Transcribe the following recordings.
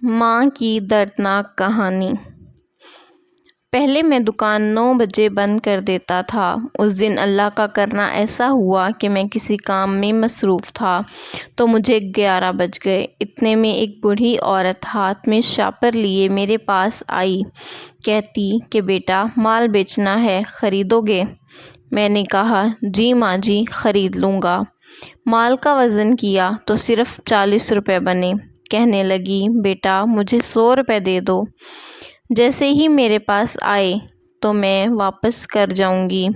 ماں کی دردناک کہانی۔ پہلے میں دکان 9 بجے بند کر دیتا تھا۔ اس دن اللہ کا کرنا ایسا ہوا کہ میں کسی کام میں مصروف تھا تو مجھے 11 بج گئے۔ اتنے میں ایک بوڑھی عورت ہاتھ میں شاپر لیے میرے پاس آئی، کہتی کہ بیٹا مال بیچنا ہے، خریدو گے؟ میں نے کہا جی ماں جی، خرید لوں گا۔ مال کا وزن کیا تو صرف 40 روپے بنے۔ کہنے لگی بیٹا مجھے 100 روپے دے دو۔ جیسے ہی میرے پاس آئے تو میں واپس کر جاؤں گی۔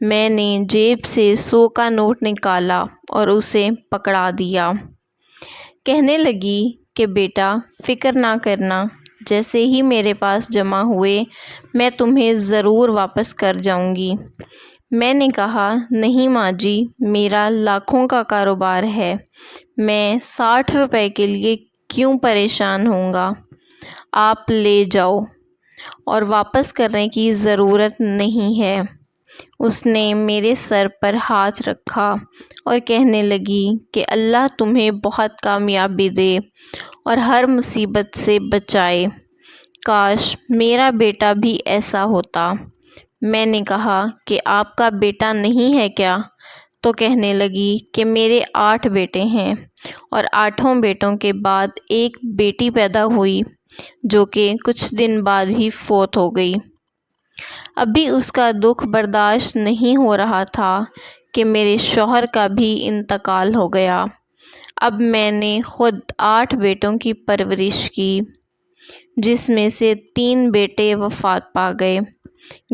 میں نے جیب سے 100 کا نوٹ نکالا اور اسے پکڑا دیا۔ کہنے لگی کہ بیٹا فکر نہ کرنا، جیسے ہی میرے پاس جمع ہوئے میں تمہیں ضرور واپس کر جاؤں گی۔ میں نے کہا نہیں ماں جی، میرا لاکھوں کا کاروبار ہے، میں 60 روپے کے لیے کیوں پریشان ہوں گا، آپ لے جاؤ اور واپس کرنے کی ضرورت نہیں ہے۔ اس نے میرے سر پر ہاتھ رکھا اور کہنے لگی کہ اللہ تمہیں بہت کامیابی دے اور ہر مصیبت سے بچائے، کاش میرا بیٹا بھی ایسا ہوتا۔ میں نے کہا کہ آپ کا بیٹا نہیں ہے کیا؟ تو کہنے لگی کہ میرے 8 بیٹے ہیں اور 8 بیٹوں کے بعد ایک بیٹی پیدا ہوئی جو کہ کچھ دن بعد ہی فوت ہو گئی۔ ابھی اس کا دکھ برداشت نہیں ہو رہا تھا کہ میرے شوہر کا بھی انتقال ہو گیا۔ اب میں نے خود 8 بیٹوں کی پرورش کی، جس میں سے 3 بیٹے وفات پا گئے۔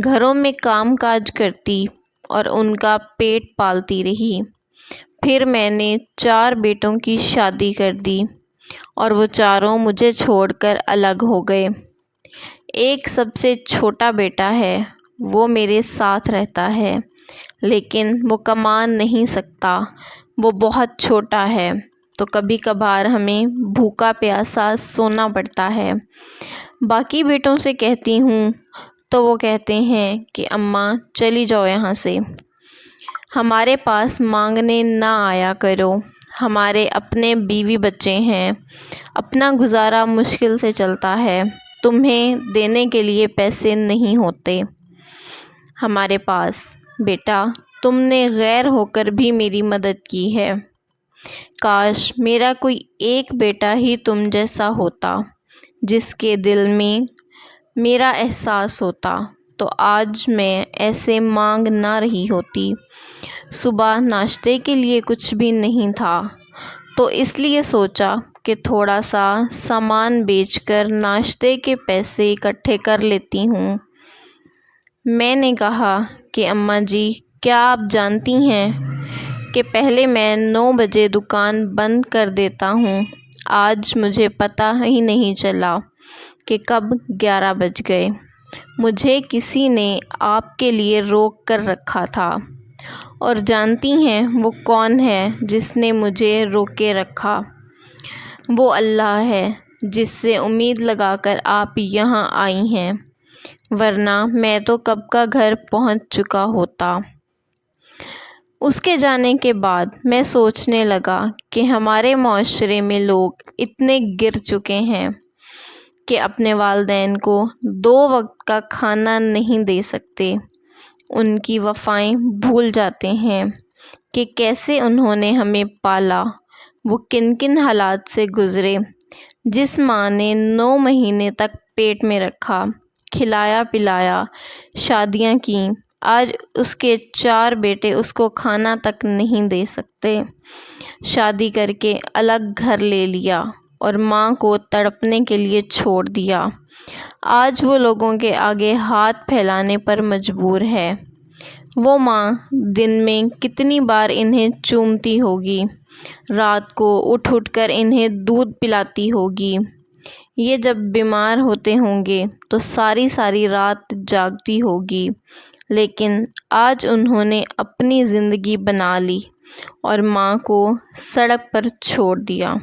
گھروں میں کام کاج کرتی اور ان کا پیٹ پالتی رہی۔ پھر میں نے 4 بیٹوں کی شادی کر دی اور وہ چاروں مجھے چھوڑ کر الگ ہو گئے۔ ایک سب سے چھوٹا بیٹا ہے، وہ میرے ساتھ رہتا ہے لیکن وہ کما نہیں سکتا، وہ بہت چھوٹا ہے تو کبھی کبھار ہمیں بھوکا پیاسا سونا پڑتا ہے۔ باقی بیٹوں سے کہتی ہوں تو وہ کہتے ہیں کہ اماں چلی جاؤ یہاں سے، ہمارے پاس مانگنے نہ آیا کرو، ہمارے اپنے بیوی بچے ہیں، اپنا گزارا مشکل سے چلتا ہے، تمہیں دینے کے لیے پیسے نہیں ہوتے ہمارے پاس۔ بیٹا تم نے غیر ہو کر بھی میری مدد کی ہے، کاش میرا کوئی ایک بیٹا ہی تم جیسا ہوتا جس کے دل میں میرا احساس ہوتا، تو آج میں ایسے مانگ نہ رہی ہوتی۔ صبح ناشتے کے لیے کچھ بھی نہیں تھا تو اس لیے سوچا کہ تھوڑا سا سامان بیچ کر ناشتے کے پیسے اکٹھے کر لیتی ہوں۔ میں نے کہا کہ اماں جی کیا آپ جانتی ہیں کہ پہلے میں 9 بجے دکان بند کر دیتا ہوں، آج مجھے پتہ ہی نہیں چلا کہ کب 11 بج گئے۔ مجھے کسی نے آپ کے لیے روک کر رکھا تھا، اور جانتی ہیں وہ کون ہے جس نے مجھے روکے رکھا؟ وہ اللہ ہے جس سے امید لگا کر آپ یہاں آئی ہیں، ورنہ میں تو کب کا گھر پہنچ چکا ہوتا۔ اس کے جانے کے بعد میں سوچنے لگا کہ ہمارے معاشرے میں لوگ اتنے گر چکے ہیں کہ اپنے والدین کو 2 وقت کا کھانا نہیں دے سکتے، ان کی وفائیں بھول جاتے ہیں کہ کیسے انہوں نے ہمیں پالا، وہ کن کن حالات سے گزرے۔ جس ماں نے 9 مہینے تک پیٹ میں رکھا، کھلایا پلایا، شادیاں کیں، آج اس کے 4 بیٹے اس کو کھانا تک نہیں دے سکتے۔ شادی کر کے الگ گھر لے لیا اور ماں کو تڑپنے کے لیے چھوڑ دیا۔ آج وہ لوگوں کے آگے ہاتھ پھیلانے پر مجبور ہے۔ وہ ماں دن میں کتنی بار انہیں چومتی ہوگی، رات کو اٹھ اٹھ کر انہیں دودھ پلاتی ہوگی۔ یہ جب بیمار ہوتے ہوں گے تو ساری ساری رات جاگتی ہوگی، لیکن آج انہوں نے اپنی زندگی بنا لی اور ماں کو سڑک پر چھوڑ دیا۔